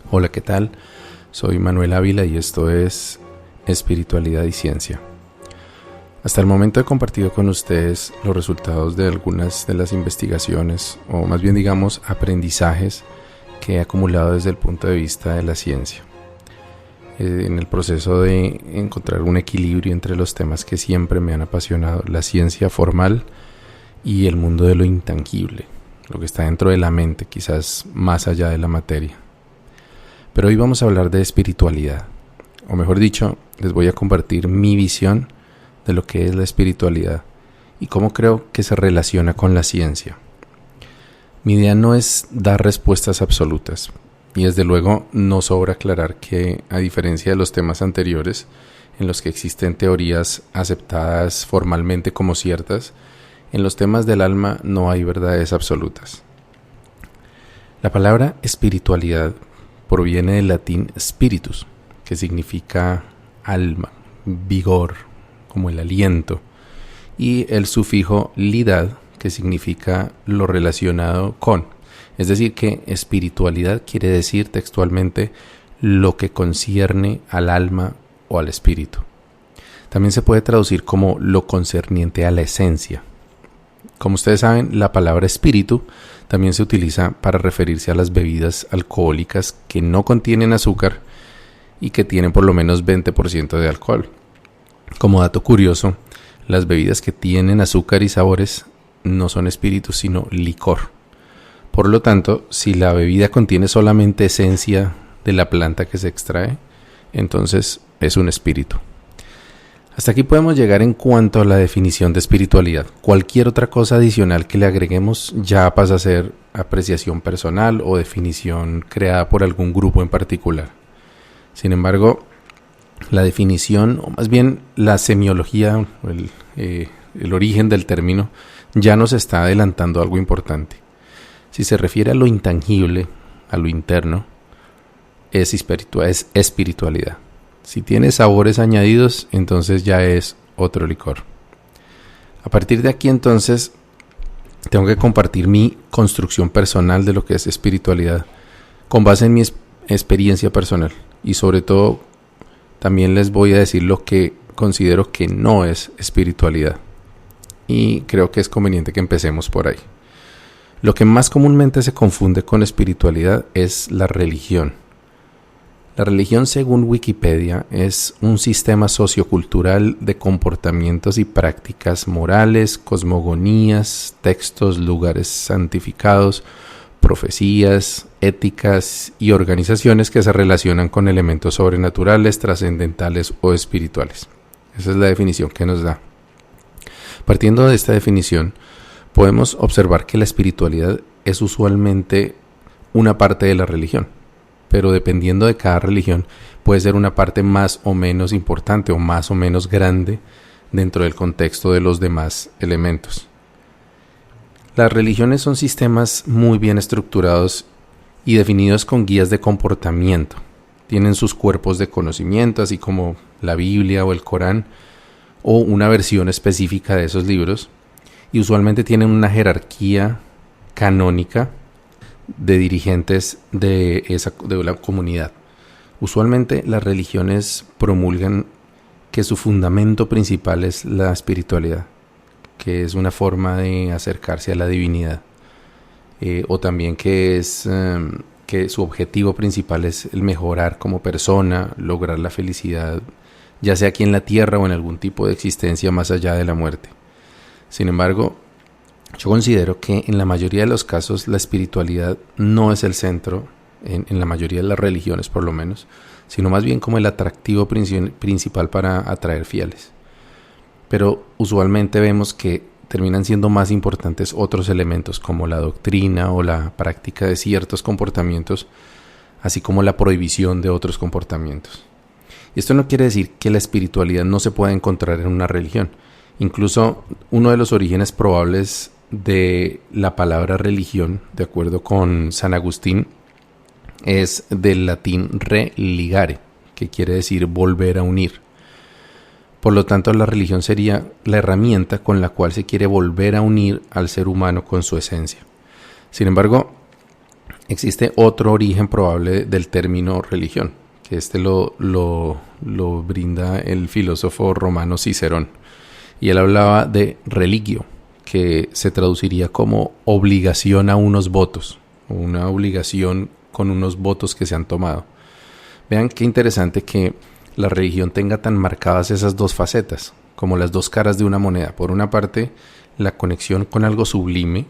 Hola, ¿qué tal? Soy Manuel Ávila y esto es Espiritualidad y Ciencia. Hasta el momento he compartido con ustedes los resultados de algunas de las investigaciones, o más bien digamos aprendizajes que he acumulado desde el punto de vista de la ciencia. En el proceso de encontrar un equilibrio entre los temas que siempre me han apasionado, la ciencia formal y el mundo de lo intangible, lo que está dentro de la mente, quizás más allá de la materia. Pero hoy vamos a hablar de espiritualidad, o mejor dicho, les voy a compartir mi visión de lo que es la espiritualidad y cómo creo que se relaciona con la ciencia. Mi idea no es dar respuestas absolutas, y desde luego no sobra aclarar que, a diferencia de los temas anteriores, en los que existen teorías aceptadas formalmente como ciertas, en los temas del alma no hay verdades absolutas. La palabra espiritualidad proviene del latín spiritus, que significa alma, vigor, como el aliento, y el sufijo lidad, que significa lo relacionado con. Es decir, que espiritualidad quiere decir textualmente lo que concierne al alma o al espíritu. También se puede traducir como lo concerniente a la esencia. Como ustedes saben, la palabra espíritu también se utiliza para referirse a las bebidas alcohólicas que no contienen azúcar y que tienen por lo menos 20% de alcohol. Como dato curioso, las bebidas que tienen azúcar y sabores no son espíritus sino licor. Por lo tanto, si la bebida contiene solamente esencia de la planta que se extrae, entonces es un espíritu. Hasta aquí podemos llegar en cuanto a la definición de espiritualidad. Cualquier otra cosa adicional que le agreguemos ya pasa a ser apreciación personal o definición creada por algún grupo en particular. Sin embargo, la definición, o más bien la semiología, el origen del término, ya nos está adelantando algo importante. Si se refiere a lo intangible, a lo interno, es espiritualidad. Si tiene sabores añadidos, entonces ya es otro licor. A partir de aquí, entonces, tengo que compartir mi construcción personal de lo que es espiritualidad, con base en mi experiencia personal. Y sobre todo, también les voy a decir lo que considero que no es espiritualidad. Y creo que es conveniente que empecemos por ahí. Lo que más comúnmente se confunde con espiritualidad es la religión. La religión, según Wikipedia, es un sistema sociocultural de comportamientos y prácticas morales, cosmogonías, textos, lugares santificados, profecías, éticas y organizaciones que se relacionan con elementos sobrenaturales, trascendentales o espirituales. Esa es la definición que nos da. Partiendo de esta definición, podemos observar que la espiritualidad es usualmente una parte de la religión, pero dependiendo de cada religión puede ser una parte más o menos importante o más o menos grande dentro del contexto de los demás elementos. Las religiones son sistemas muy bien estructurados y definidos con guías de comportamiento. Tienen sus cuerpos de conocimiento, así como la Biblia o el Corán, o una versión específica de esos libros, y usualmente tienen una jerarquía canónica de dirigentes de la comunidad. Usualmente las religiones promulgan que su fundamento principal es la espiritualidad, que es una forma de acercarse a la divinidad, o también que su objetivo principal es el mejorar como persona, lograr la felicidad, ya sea aquí en la tierra o en algún tipo de existencia más allá de la muerte. Sin embargo, yo considero que en la mayoría de los casos la espiritualidad no es el centro, en la mayoría de las religiones por lo menos, sino más bien como el atractivo principal para atraer fieles. Pero usualmente vemos que terminan siendo más importantes otros elementos como la doctrina o la práctica de ciertos comportamientos, así como la prohibición de otros comportamientos. Y esto no quiere decir que la espiritualidad no se pueda encontrar en una religión. Incluso uno de los orígenes probables de la palabra religión, de acuerdo con San Agustín, es del latín religare, que quiere decir volver a unir. Por lo tanto, la religión sería la herramienta con la cual se quiere volver a unir al ser humano con su esencia. Sin embargo, Existe otro origen probable del término religión, que lo brinda el filósofo romano Cicerón. Y él hablaba de religio, que se traduciría como obligación a unos votos, o una obligación con unos votos que se han tomado. Vean qué interesante que la religión tenga tan marcadas esas dos facetas, como las dos caras de una moneda. Por una parte, la conexión con algo sublime,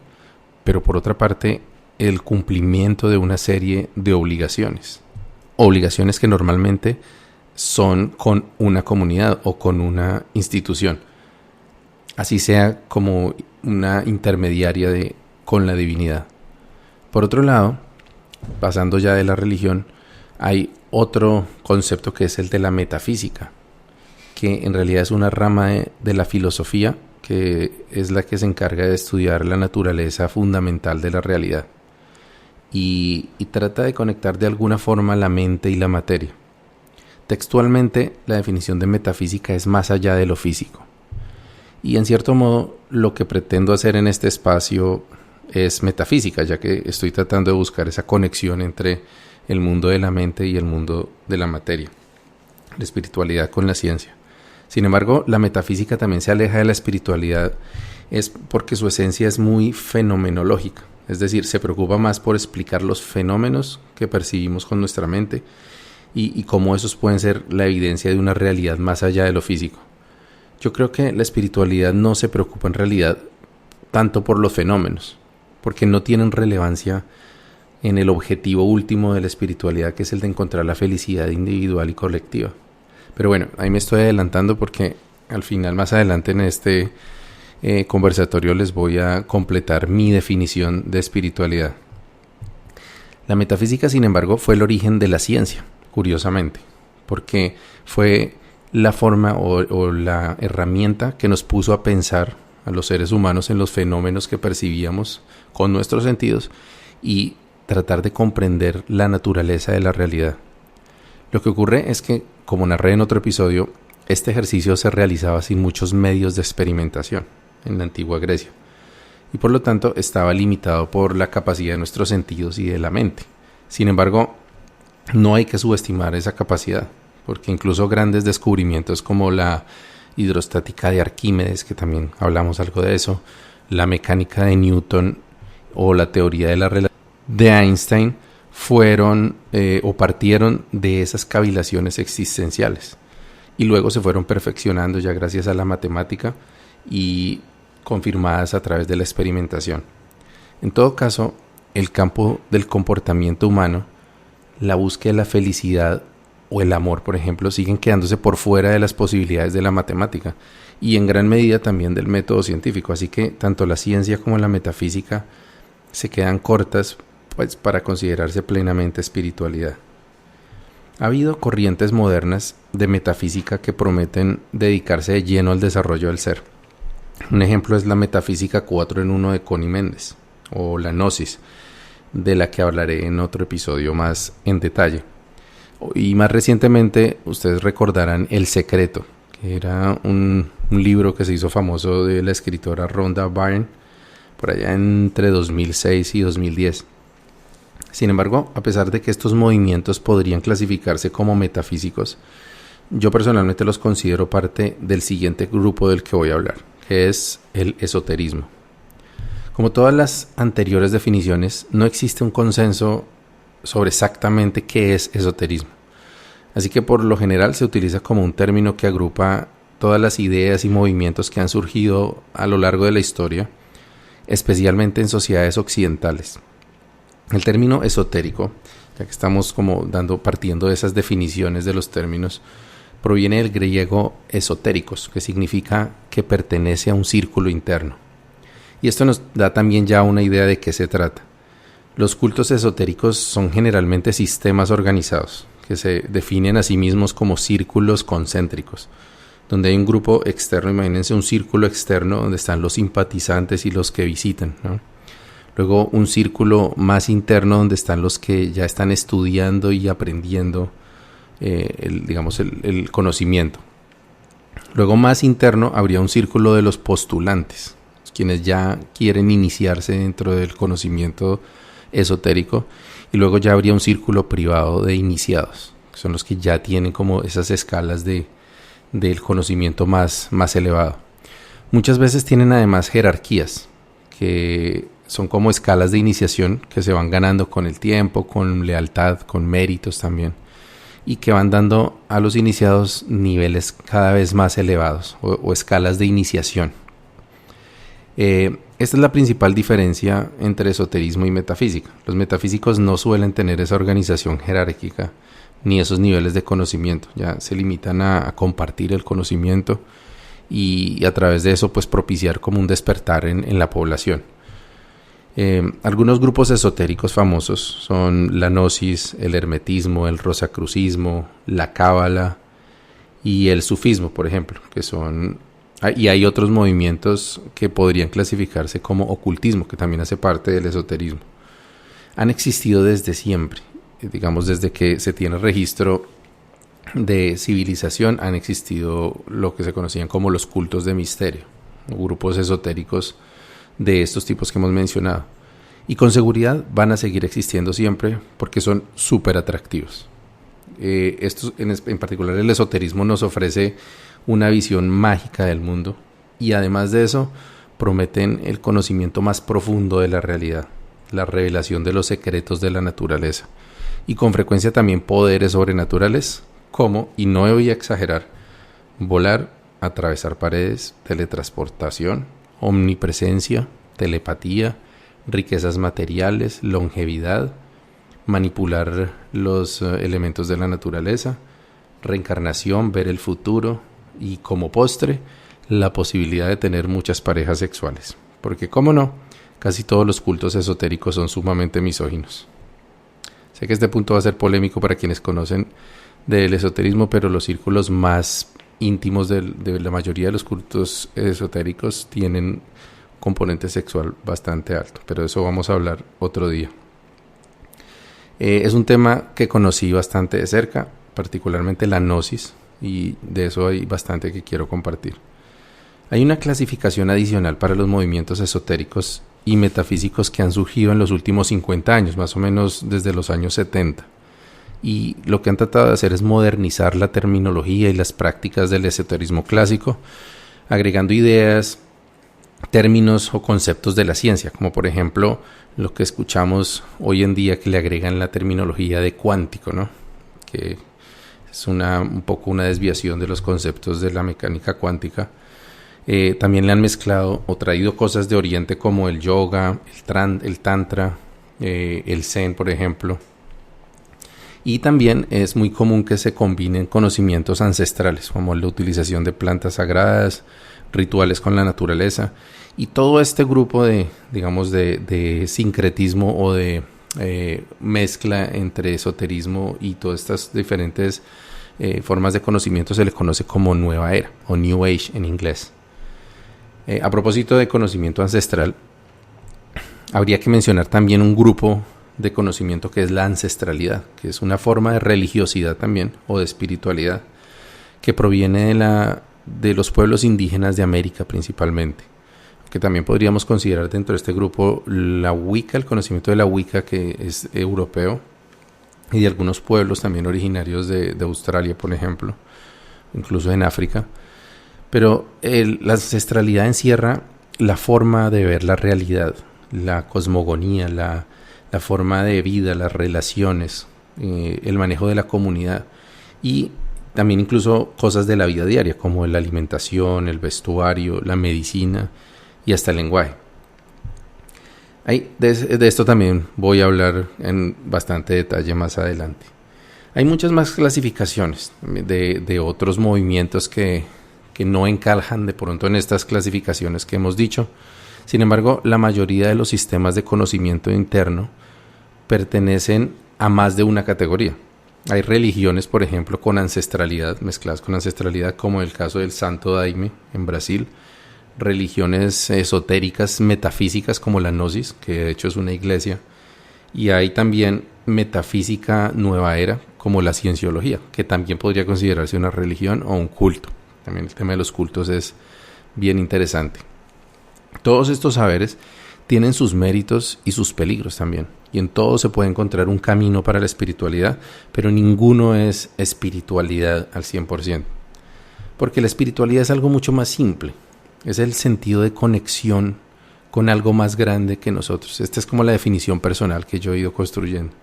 pero por otra parte, el cumplimiento de una serie de obligaciones. Obligaciones que normalmente son con una comunidad o con una institución. Así sea como una intermediaria con la divinidad. Por otro lado, pasando ya de la religión, hay otro concepto que es el de la metafísica, que en realidad es una rama de la filosofía que es la que se encarga de estudiar la naturaleza fundamental de la realidad y trata de conectar de alguna forma la mente y la materia. Textualmente, la definición de metafísica es más allá de lo físico. Y en cierto modo, lo que pretendo hacer en este espacio es metafísica, ya que estoy tratando de buscar esa conexión entre el mundo de la mente y el mundo de la materia, la espiritualidad con la ciencia. Sin embargo, la metafísica también se aleja de la espiritualidad, es porque su esencia es muy fenomenológica, es decir, se preocupa más por explicar los fenómenos que percibimos con nuestra mente y cómo esos pueden ser la evidencia de una realidad más allá de lo físico. Yo creo que la espiritualidad no se preocupa en realidad tanto por los fenómenos, porque no tienen relevancia en el objetivo último de la espiritualidad, que es el de encontrar la felicidad individual y colectiva. Pero bueno, ahí me estoy adelantando porque al final, más adelante en este conversatorio les voy a completar mi definición de espiritualidad. La metafísica, sin embargo, fue el origen de la ciencia, curiosamente, porque fue la forma o la herramienta que nos puso a pensar a los seres humanos en los fenómenos que percibíamos con nuestros sentidos y tratar de comprender la naturaleza de la realidad. Lo que ocurre es que, como narré en otro episodio, este ejercicio se realizaba sin muchos medios de experimentación en la antigua Grecia y por lo tanto estaba limitado por la capacidad de nuestros sentidos y de la mente. Sin embargo, no hay que subestimar esa capacidad, porque incluso grandes descubrimientos como la hidrostática de Arquímedes, que también hablamos algo de eso, la mecánica de Newton o la teoría de la relatividad de Einstein fueron o partieron de esas cavilaciones existenciales y luego se fueron perfeccionando ya gracias a la matemática y confirmadas a través de la experimentación. En todo caso, el campo del comportamiento humano, la búsqueda de la felicidad o el amor, por ejemplo, siguen quedándose por fuera de las posibilidades de la matemática y en gran medida también del método científico. Así que tanto la ciencia como la metafísica se quedan cortas pues, para considerarse plenamente espiritualidad. Ha habido corrientes modernas de metafísica que prometen dedicarse de lleno al desarrollo del ser. Un ejemplo es la metafísica 4 en 1 de Connie Méndez, o la gnosis, de la que hablaré en otro episodio más en detalle. Y más recientemente, ustedes recordarán El Secreto, que era un libro que se hizo famoso de la escritora Rhonda Byrne, por allá entre 2006 y 2010. Sin embargo, a pesar de que estos movimientos podrían clasificarse como metafísicos, yo personalmente los considero parte del siguiente grupo del que voy a hablar, que es el esoterismo. Como todas las anteriores definiciones, no existe un consenso sobre exactamente qué es esoterismo. Así que por lo general se utiliza como un término que agrupa todas las ideas y movimientos que han surgido a lo largo de la historia, especialmente en sociedades occidentales. El término esotérico, ya que estamos partiendo de esas definiciones de los términos, proviene del griego esotéricos, que significa que pertenece a un círculo interno. Y esto nos da también ya una idea de qué se trata. Los cultos esotéricos son generalmente sistemas organizados, que se definen a sí mismos como círculos concéntricos, donde hay un grupo externo, imagínense un círculo externo donde están los simpatizantes y los que visitan, ¿no? Luego un círculo más interno donde están los que ya están estudiando y aprendiendo el conocimiento. Luego más interno habría un círculo de los postulantes, quienes ya quieren iniciarse dentro del conocimiento esotérico, y luego ya habría un círculo privado de iniciados, que son los que ya tienen como esas escalas del conocimiento más elevado. Muchas veces tienen además jerarquías, que son como escalas de iniciación que se van ganando con el tiempo, con lealtad, con méritos también, y que van dando a los iniciados niveles cada vez más elevados o escalas de iniciación. Esta es la principal diferencia entre esoterismo y metafísica. Los metafísicos no suelen tener esa organización jerárquica ni esos niveles de conocimiento, ya se limitan a compartir el conocimiento y a través de eso pues propiciar como un despertar en la población. Algunos grupos esotéricos famosos son la Gnosis, el Hermetismo, el Rosacrucismo, la Cábala y el Sufismo, por ejemplo, que son... Y hay otros movimientos que podrían clasificarse como ocultismo, que también hace parte del esoterismo. Han existido desde siempre, digamos desde que se tiene registro de civilización, han existido lo que se conocían como los cultos de misterio, grupos esotéricos de estos tipos que hemos mencionado. Y con seguridad van a seguir existiendo siempre porque son súper atractivos. Estos, en particular el esoterismo nos ofrece una visión mágica del mundo y además de eso prometen el conocimiento más profundo de la realidad, la revelación de los secretos de la naturaleza y con frecuencia también poderes sobrenaturales como, y no voy a exagerar, volar, atravesar paredes, teletransportación, omnipresencia, telepatía, riquezas materiales, longevidad, manipular los elementos de la naturaleza, reencarnación, ver el futuro y como postre la posibilidad de tener muchas parejas sexuales. Porque cómo no, casi todos los cultos esotéricos son sumamente misóginos. Sé que este punto va a ser polémico para quienes conocen del esoterismo, pero los círculos más íntimos de la mayoría de los cultos esotéricos tienen componente sexual bastante alto, pero de eso vamos a hablar otro día. Es un tema que conocí bastante de cerca, particularmente la gnosis, y de eso hay bastante que quiero compartir. Hay una clasificación adicional para los movimientos esotéricos y metafísicos que han surgido en los últimos 50 años, más o menos desde los años 70. Y lo que han tratado de hacer es modernizar la terminología y las prácticas del esoterismo clásico, agregando ideas, términos o conceptos de la ciencia, como por ejemplo lo que escuchamos hoy en día que le agregan la terminología de cuántico, ¿no? Que es un poco una desviación de los conceptos de la mecánica cuántica. También le han mezclado o traído cosas de Oriente como el yoga, el tantra, el zen, por ejemplo. Y también es muy común que se combinen conocimientos ancestrales, como la utilización de plantas sagradas, rituales con la naturaleza, y todo este grupo de sincretismo o de mezcla entre esoterismo y todas estas diferentes formas de conocimiento se le conoce como Nueva Era o New Age en inglés. A propósito de conocimiento ancestral, habría que mencionar también un grupo de conocimiento que es la ancestralidad, que es una forma de religiosidad también o de espiritualidad que proviene de los pueblos indígenas de América principalmente, que también podríamos considerar dentro de este grupo la Wicca, el conocimiento de la Wicca que es europeo, y de algunos pueblos también originarios de Australia, por ejemplo, incluso en África. Pero la ancestralidad encierra la forma de ver la realidad, la cosmogonía, la forma de vida, las relaciones, el manejo de la comunidad y también incluso cosas de la vida diaria como la alimentación, el vestuario, la medicina y hasta el lenguaje. De esto también voy a hablar en bastante detalle más adelante. Hay muchas más clasificaciones de otros movimientos que no encajan de pronto en estas clasificaciones que hemos dicho. Sin embargo, la mayoría de los sistemas de conocimiento interno pertenecen a más de una categoría. Hay religiones, por ejemplo, con ancestralidad, mezcladas con ancestralidad, como el caso del Santo Daime en Brasil. Religiones esotéricas, metafísicas, como la Gnosis, que de hecho es una iglesia. Y hay también metafísica nueva era, como la cienciología, que también podría considerarse una religión o un culto. También el tema de los cultos es bien interesante. Todos estos saberes tienen sus méritos y sus peligros también. Y en todo se puede encontrar un camino para la espiritualidad, pero ninguno es espiritualidad al 100%. Porque la espiritualidad es algo mucho más simple. Es el sentido de conexión con algo más grande que nosotros. Esta es como la definición personal que yo he ido construyendo.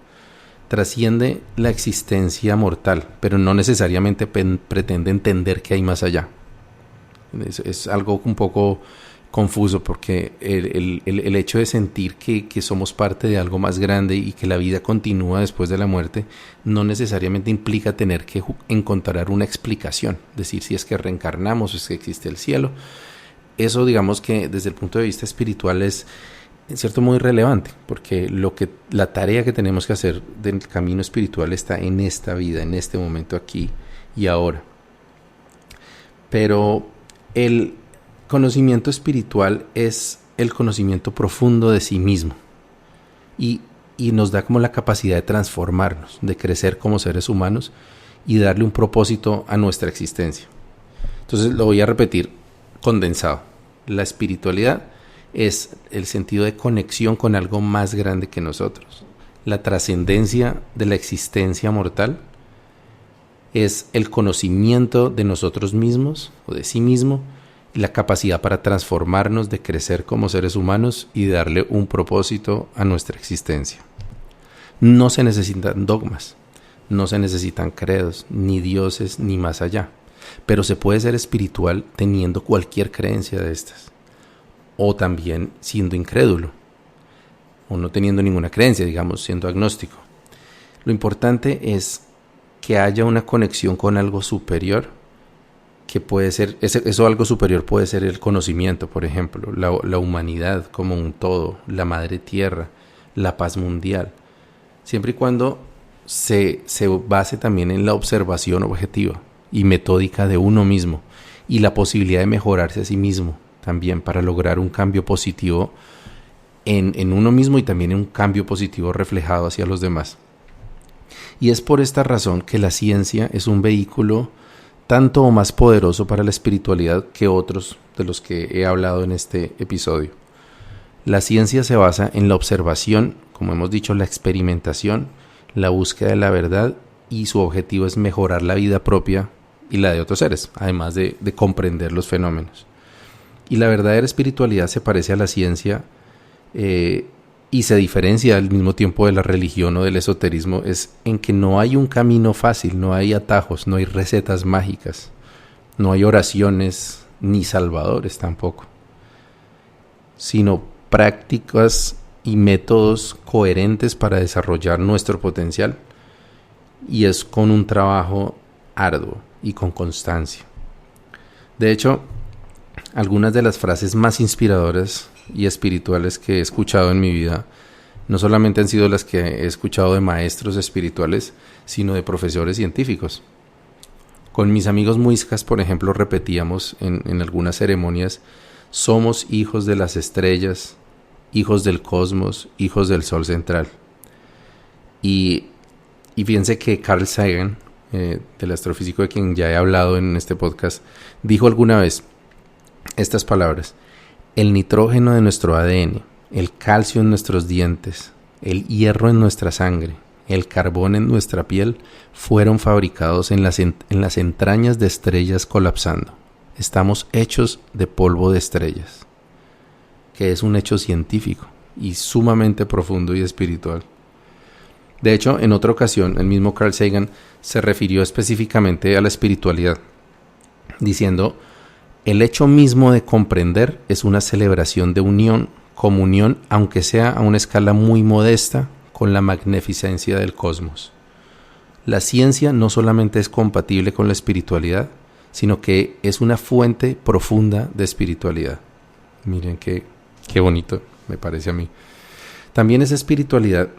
Trasciende la existencia mortal, pero no necesariamente pretende entender que hay más allá. Es algo un poco confuso, porque el hecho de sentir que somos parte de algo más grande y que la vida continúa después de la muerte no necesariamente implica tener que encontrar una explicación, decir si es que reencarnamos o es que existe el cielo. Eso, digamos que desde el punto de vista espiritual es en cierto modo irrelevante, porque la tarea que tenemos que hacer del camino espiritual está en esta vida, en este momento, aquí y ahora. Pero el conocimiento espiritual es el conocimiento profundo de sí mismo y nos da como la capacidad de transformarnos, de crecer como seres humanos y darle un propósito a nuestra existencia. Entonces lo voy a repetir condensado. La espiritualidad es el sentido de conexión con algo más grande que nosotros. La trascendencia de la existencia mortal es el conocimiento de nosotros mismos o de sí mismo, la capacidad para transformarnos, de crecer como seres humanos y darle un propósito a nuestra existencia. No se necesitan dogmas, no se necesitan credos, ni dioses, ni más allá. Pero se puede ser espiritual teniendo cualquier creencia de estas, o también siendo incrédulo, o no teniendo ninguna creencia, digamos, siendo agnóstico. Lo importante es que haya una conexión con algo superior, que puede ser, eso algo superior puede ser el conocimiento, por ejemplo, la humanidad como un todo, la madre tierra, la paz mundial, siempre y cuando se base también en la observación objetiva y metódica de uno mismo y la posibilidad de mejorarse a sí mismo también para lograr un cambio positivo en uno mismo y también un cambio positivo reflejado hacia los demás. Y es por esta razón que la ciencia es un vehículo tanto o más poderoso para la espiritualidad que otros de los que he hablado en este episodio. La ciencia se basa en la observación, como hemos dicho, la experimentación, la búsqueda de la verdad, y su objetivo es mejorar la vida propia y la de otros seres, además de comprender los fenómenos. Y la verdadera espiritualidad se parece a la ciencia y se diferencia al mismo tiempo de la religión o del esoterismo, es en que no hay un camino fácil, no hay atajos, no hay recetas mágicas, no hay oraciones ni salvadores tampoco, sino prácticas y métodos coherentes para desarrollar nuestro potencial, y es con un trabajo arduo y con constancia. De hecho, algunas de las frases más inspiradoras y espirituales que he escuchado en mi vida no solamente han sido las que he escuchado de maestros espirituales, sino de profesores científicos. Con mis amigos muiscas, por ejemplo, repetíamos en algunas ceremonias: somos hijos de las estrellas, hijos del cosmos, hijos del sol central. Y fíjense que Carl Sagan, del astrofísico de quien ya he hablado en este podcast, dijo alguna vez estas palabras: el nitrógeno de nuestro ADN, el calcio en nuestros dientes, el hierro en nuestra sangre, el carbón en nuestra piel, fueron fabricados en las entrañas de estrellas colapsando. Estamos hechos de polvo de estrellas, que es un hecho científico y sumamente profundo y espiritual. De hecho, en otra ocasión, el mismo Carl Sagan se refirió específicamente a la espiritualidad, diciendo: el hecho mismo de comprender es una celebración de unión, comunión, aunque sea a una escala muy modesta, con la magnificencia del cosmos. La ciencia no solamente es compatible con la espiritualidad, sino que es una fuente profunda de espiritualidad. Miren qué bonito me parece a mí. También es espiritualidad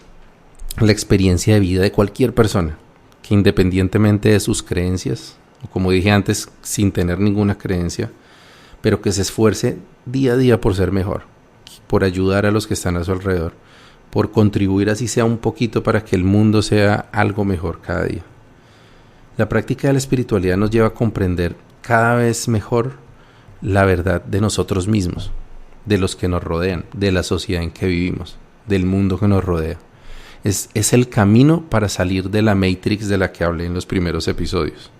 la experiencia de vida de cualquier persona, que independientemente de sus creencias, o como dije antes, sin tener ninguna creencia, pero que se esfuerce día a día por ser mejor, por ayudar a los que están a su alrededor, por contribuir así sea un poquito para que el mundo sea algo mejor cada día. La práctica de la espiritualidad nos lleva a comprender cada vez mejor la verdad de nosotros mismos, de los que nos rodean, de la sociedad en que vivimos, del mundo que nos rodea. Es el camino para salir de la Matrix de la que hablé en los primeros episodios.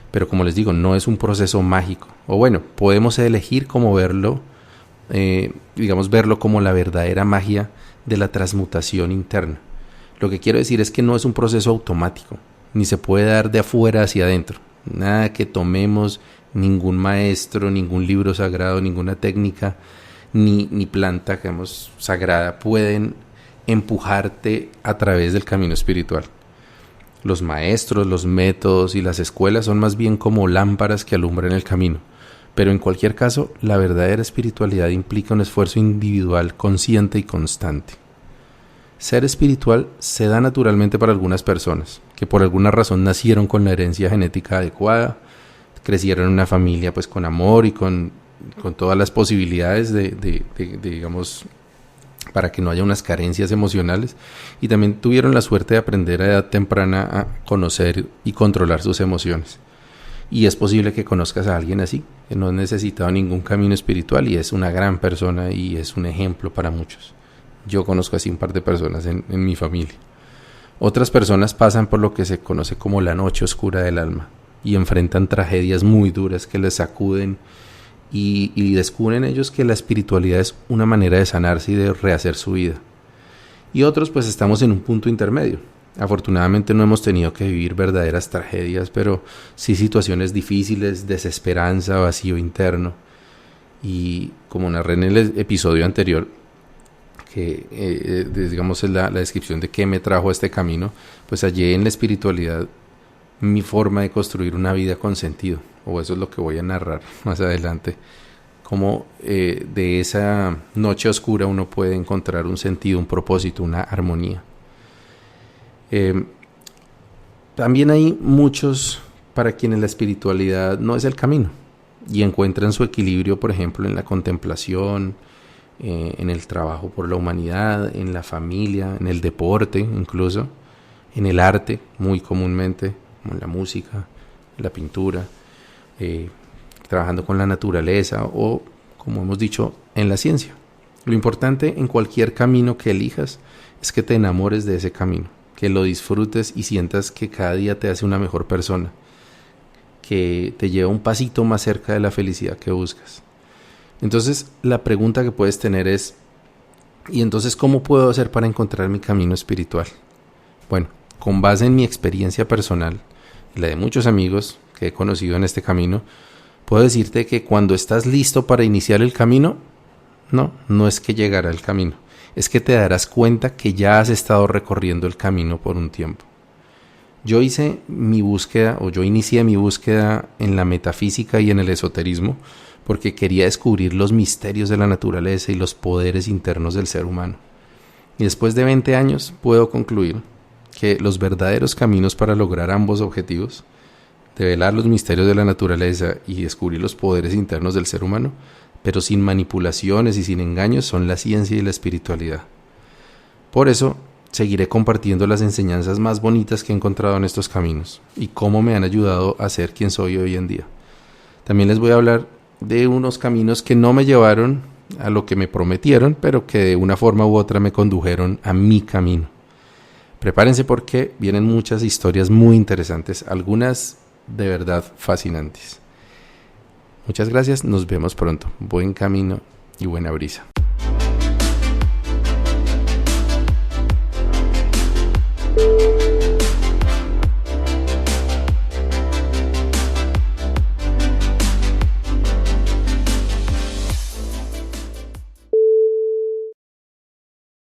Pero como les digo, no es un proceso mágico. O bueno, podemos elegir cómo verlo, verlo como la verdadera magia de la transmutación interna. Lo que quiero decir es que no es un proceso automático, ni se puede dar de afuera hacia adentro. Nada que tomemos, ningún maestro, ningún libro sagrado, ninguna técnica, ni planta, digamos, sagrada pueden empujarte a través del camino espiritual. Los maestros, los métodos y las escuelas son más bien como lámparas que alumbran el camino. Pero en cualquier caso, la verdadera espiritualidad implica un esfuerzo individual consciente y constante. Ser espiritual se da naturalmente para algunas personas, que por alguna razón nacieron con la herencia genética adecuada, crecieron en una familia pues con amor y con todas las posibilidades digamos, para que no haya unas carencias emocionales, y también tuvieron la suerte de aprender a edad temprana a conocer y controlar sus emociones. Y es posible que conozcas a alguien así, que no ha necesitado ningún camino espiritual y es una gran persona y es un ejemplo para muchos. Yo conozco así un par de personas en mi familia. Otras personas pasan por lo que se conoce como la noche oscura del alma y enfrentan tragedias muy duras que les sacuden y descubren ellos que la espiritualidad es una manera de sanarse y de rehacer su vida. Y otros pues estamos en un punto intermedio. Afortunadamente no hemos tenido que vivir verdaderas tragedias, pero sí situaciones difíciles, desesperanza, vacío interno. Y como narré en el episodio anterior, que digamos es la descripción de qué me trajo a este camino, pues hallé en la espiritualidad mi forma de construir una vida con sentido, o eso es lo que voy a narrar más adelante, cómo de esa noche oscura uno puede encontrar un sentido, un propósito, una armonía. También hay muchos para quienes la espiritualidad no es el camino y encuentran su equilibrio, por ejemplo, en la contemplación, en el trabajo por la humanidad, en la familia, en el deporte, incluso en el arte, muy comúnmente, como en la música, la pintura, trabajando con la naturaleza o, como hemos dicho, en la ciencia. Lo importante en cualquier camino que elijas es que te enamores de ese camino, que lo disfrutes y sientas que cada día te hace una mejor persona, que te lleva un pasito más cerca de la felicidad que buscas. Entonces, la pregunta que puedes tener es, ¿y entonces cómo puedo hacer para encontrar mi camino espiritual? Bueno, con base en mi experiencia personal y la de muchos amigos que he conocido en este camino, puedo decirte que cuando estás listo para iniciar el camino, no es que llegará el camino, es que te darás cuenta que ya has estado recorriendo el camino por un tiempo. Yo inicié mi búsqueda en la metafísica y en el esoterismo porque quería descubrir los misterios de la naturaleza y los poderes internos del ser humano. Y después de 20 años puedo concluir que los verdaderos caminos para lograr ambos objetivos, develar los misterios de la naturaleza y descubrir los poderes internos del ser humano, pero sin manipulaciones y sin engaños, son la ciencia y la espiritualidad. Por eso, seguiré compartiendo las enseñanzas más bonitas que he encontrado en estos caminos y cómo me han ayudado a ser quien soy hoy en día. También les voy a hablar de unos caminos que no me llevaron a lo que me prometieron, pero que de una forma u otra me condujeron a mi camino. Prepárense porque vienen muchas historias muy interesantes, algunas de verdad fascinantes. Muchas gracias, nos vemos pronto. Buen camino y buena brisa.